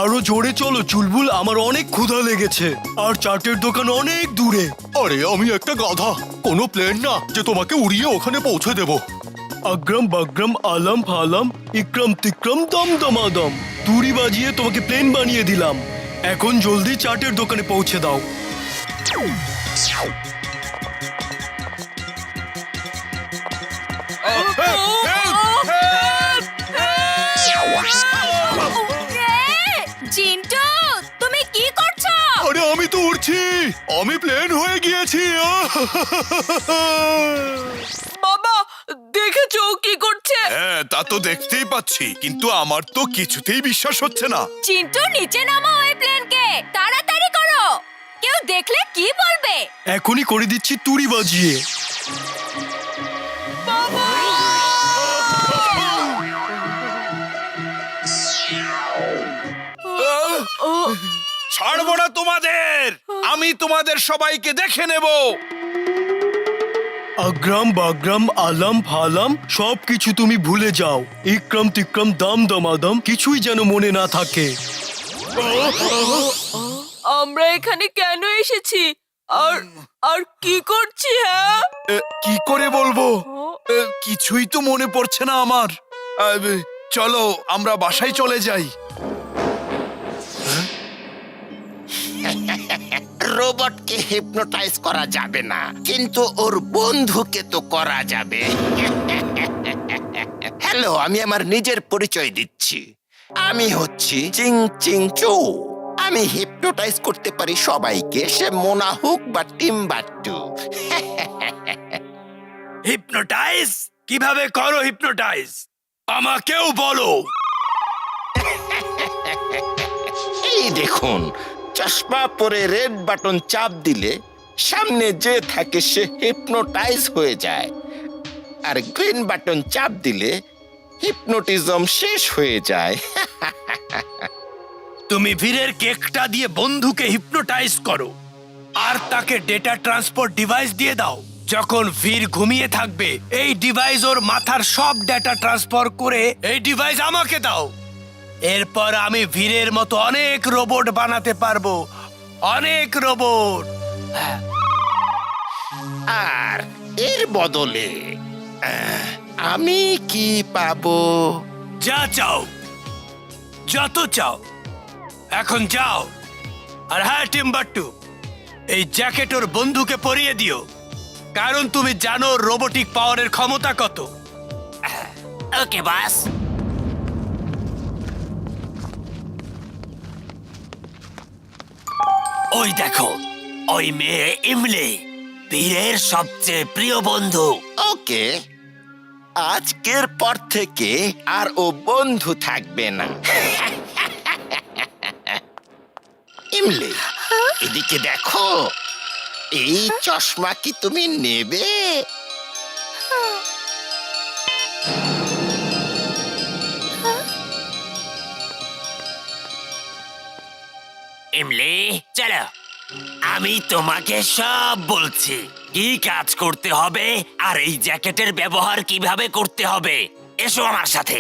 আরো জোরে চলো চুলবুল, আমার অনেক ক্ষুধা লেগেছে আর চাটের দোকান অনেক দূরে। আরে আমি একটা গাধা, কোনো প্লেন না যে তোমাকে উড়িয়ে ওখানে পৌঁছে দেব। আগ্রাম বাগ্রাম আলাম ফালাম ইকরাম তিক্রম দম দমাদম, তুড়ি বাজিয়ে তোমাকে প্লেন বানিয়ে দিলাম। এখন জলদি চাটের দোকানে পৌঁছে দাও। চিন্টু, তুমি কি করছো? আরে আমি তো উড়ছি, আমি প্লেন হয়ে গিয়েছি। বাবা, দেখেছো ও কি করছে? হ্যাঁ তা তো দেখতেই পাচ্ছি, কিন্তু আমার তো কিছুতেই বিশ্বাস হচ্ছে না। চিন্টু, নিচে নামাও এই প্লেনকে, তাড়াতাড়ি করো, কেউ দেখলে কি বলবে? এখনই করে দিচ্ছি তুড়ি বাজিয়ে। ছাড়বো না তোমাদের, আমি তোমাদের সবাইকে দেখে নেব। আগ্রাম বাগ্রাম আলাম ফালাম সবকিছু তুমি ভুলে যাও। ইকরাম তিক্রম দাম দমাদম কিছুই যেন মনে না থাকে। আমরা এখানে কেন এসেছি আর আর কি করছি? হ্যাঁ, কি করে বলবো, কিছুই তো মনে পড়ছে না আমার। চলো আমরা বাসায় চলে যাই। রোবটকে হিপনোটাইজ করা যাবে না, কিন্তু ওর বন্ধুকে তো করা যাবে। হ্যালো, আমি আমার নিজের পরিচয় দিচ্ছি। আমি হচ্ছি চিং চিং চৌ। আমি হিপনোটাইজ করতে পারি সবাইকে, সে মোনা হোক বা টিম্বাট্টু। হিপনোটাইজ কিভাবে করো? হিপনোটাইজ আমাকেও বলো। এই দেখুন, চশমা পরে রেড বাটন চাপ দিলে সামনে যে থাকে সে হিপনোটাইজ হয়ে যায়, আর গ্রিন বাটন চাপ দিলে হিপনোটিজম শেষ হয়ে যায়। তুমি ভীরের কেকটা দিয়ে বন্ধুকে হিপনোটাইজ করো আর তাকে ডেটা ট্রান্সপোর্ট ডিভাইস দিয়ে দাও। যখন ভীর ঘুমিয়ে থাকবে এই ডিভাইস ওর মাথার সব ডেটা ট্রান্সফার করে এই ডিভাইস আমাকে দাও। এরপর আমি ভীরের মতো অনেক রোবট বানাতে পারবো, অনেক রোবট। আর এর বদলে আমি কি পাবো? যা চাও, যত চাও, এখন যাও। আর হ্যাঁ টিম্বাট্টু, এই জ্যাকেট ওর বন্ধুকে পরিয়ে দিও, কারণ তুমি জানো রোবোটিক পাওয়ারের ক্ষমতা কত। ওকে বাস। ওই দেখো, ওই মেয়ে ইমলি, বীরের সবচেয়ে প্রিয় বন্ধু। ওকে, আজকের পর থেকে আর ও বন্ধু থাকবে না। ইমলি, এদিকে দেখো, এই চশমা কি তুমি নেবে? ইমলি চলো, আমি তোমাকে সব বলছি কি কাজ করতে হবে আর এই জ্যাকেটের ব্যবহার কিভাবে করতে হবে। এসো আমার সাথে।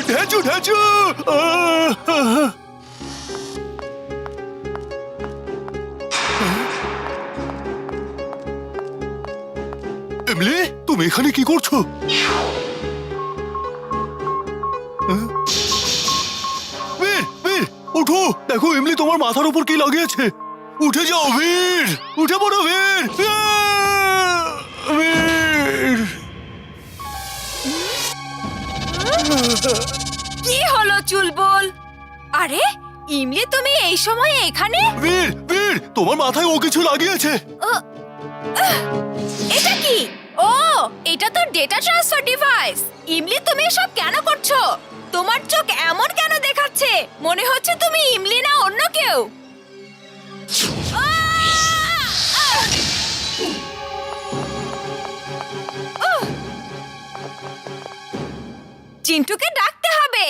ঢেঁচু ঢেঁচু। এমলি, তুমি এখানে কি করছো? বীর, বীর, উঠো, দেখো এমলি তোমার মাথার উপর কি লাগিয়েছে। উঠে যাও বীর, উঠে পড়ো বীর। বীর, কি হলো চুলবুল? আরে ইমলি, তুমি এই সময়ে এখানে? বীর, বীর, তোমার মাথায় ও কিছু লাগিয়েছে। এটা কি? ও, এটা তো ডেটা ট্রান্সফার ডিভাইস। ইমলি, তুমি এসব কেন করছো? তোমার চোখ এমন কেন দেখাচ্ছে? মনে হচ্ছে তুমি ইমলি না অন্য কেউ। চিন্টুকে ডাকতে হবে।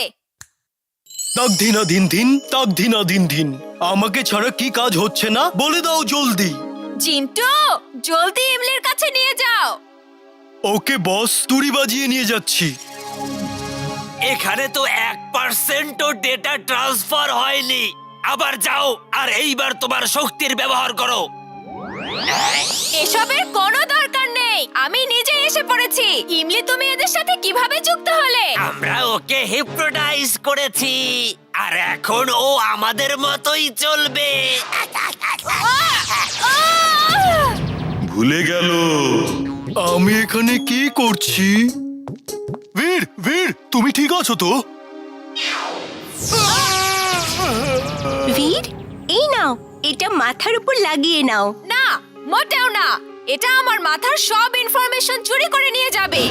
তাক ধিনা দিন দিন, তাক ধিনা দিন দিন। আমাকে ছাড়া কি কাজ হচ্ছে না বলে দাও জলদি। চিন্টু, জলদি ইমলির কাছে নিয়ে যাও। ওকে বস, তুড়ি বাজিয়ে নিয়ে যাচ্ছি। এখানে তো 1%ও ডেটা ট্রান্সফার হয়নি। আবার যাও আর এইবার তোমার শক্তির ব্যবহার করো। এসবের কোনো দরকার নেই, আমি নিজে এসে পড়েছি। ইমলি, তুমি এদের সাথে কিভাবে যুক্ত হলে? আমরা ওকে হিপনোটাইজ করেছি আর এখন ও আমাদের মতোই চলবে। ভুলে গেল। আমি এখানে কি করছি? বীর, বীর, তুমি ঠিক আছো তো? বীর, এই নাও, এটা মাথার উপর লাগিয়ে নাও। না, মোটেও না। এটা আমার মাথার সব ইনফরমেশন চুরি করে নিয়ে যাবে।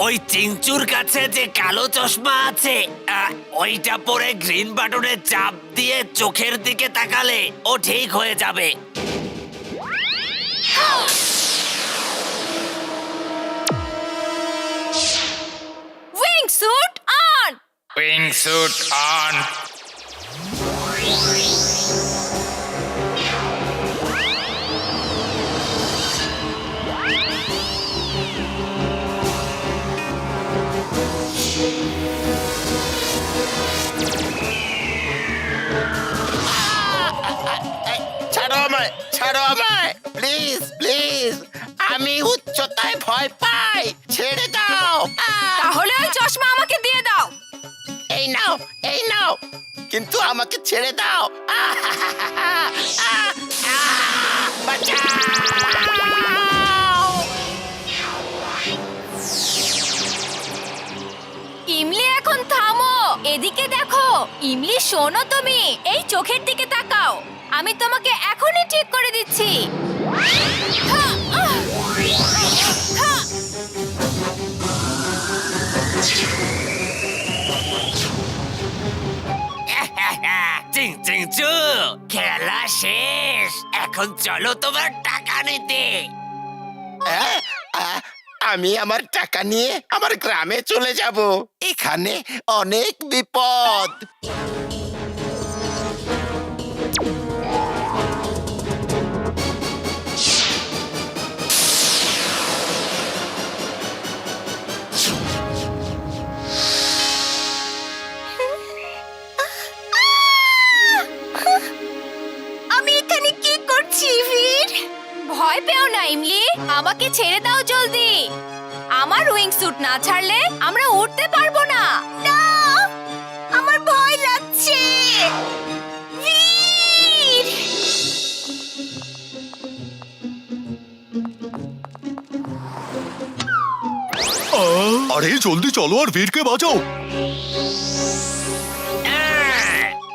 ওই চিংচুর কাছে যে কালো চশমা আছে, ওইটা পরে গ্রিন বাটনে চাপ দিয়ে চোখের দিকে তাকালে ও ঠিক হয়ে যাবে। Wing suit on. Wingsuit on. ছাড়ো আমায়, ছাড়ো আমায়, প্লিজ প্লিজ। আমি উচ্চতায় ভয় পাই, ছেড়ে দাও। তাহলে ওই চশমা আমাকে দিয়ে দাও। এই নাও, এই নাও, কিন্তু আমাকে ছেড়ে দাও। বাঁচাও! ইমলি, এখন থামো। এদিকে দেখো। ইমলি, শোনো, তুমি এই চোখের দিকে তাকাও। আমি তোমাকে এখনই ঠিক করে দিচ্ছি। চিং চিং চু, খেলা শেষ। এখন চলো তোমার টাকা নিতে। আমি আমার টাকা নিয়ে আমার গ্রামে চলে যাব। এখানে অনেক বিপদ। আমি এখানে কি করছি বীর? ভয় পেও না ইমলি, আমাকে ছেড়ে দাও জলদি। আমার উইং স্যুট না ছাড়লে আমরা উঠতে পারবো না। না, আমার ভয় লাগছে। বীর! আরে জলদি চলো আর বীরকে বাঁচাও।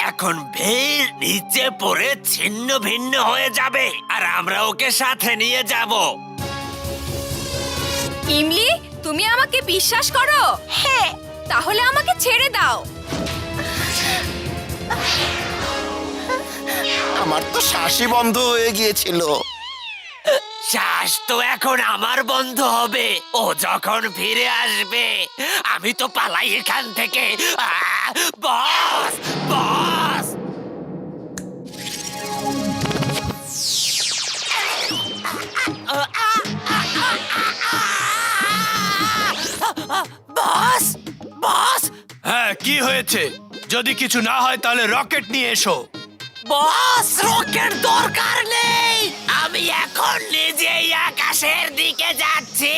এখন ভিড় নিচে পড়ে ছিন্ন ভিন্ন হয়ে যাবে আর আমরা ওকে সাথে নিয়ে যাব। ইমলি, তুমি আমাকে বিশ্বাস করো? হ্যাঁ। তাহলে আমাকে ছেড়ে দাও। আমার তো শ্বাসই বন্ধ হয়ে গিয়েছিল। শ্বাস তো এখন আমার বন্ধ হবে। ও যখন ফিরে আসবে আমি তো পালাই এখান থেকে। বস, বস! বস, বস! হ্যাঁ, কি হয়েছে? যদি কিছু না হয় তাহলে রকেট নিয়ে এসো। বস, রকেট দরকার নেই। আমি এখন নিজেই আকাশের দিকে যাচ্ছি।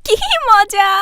কি মজা!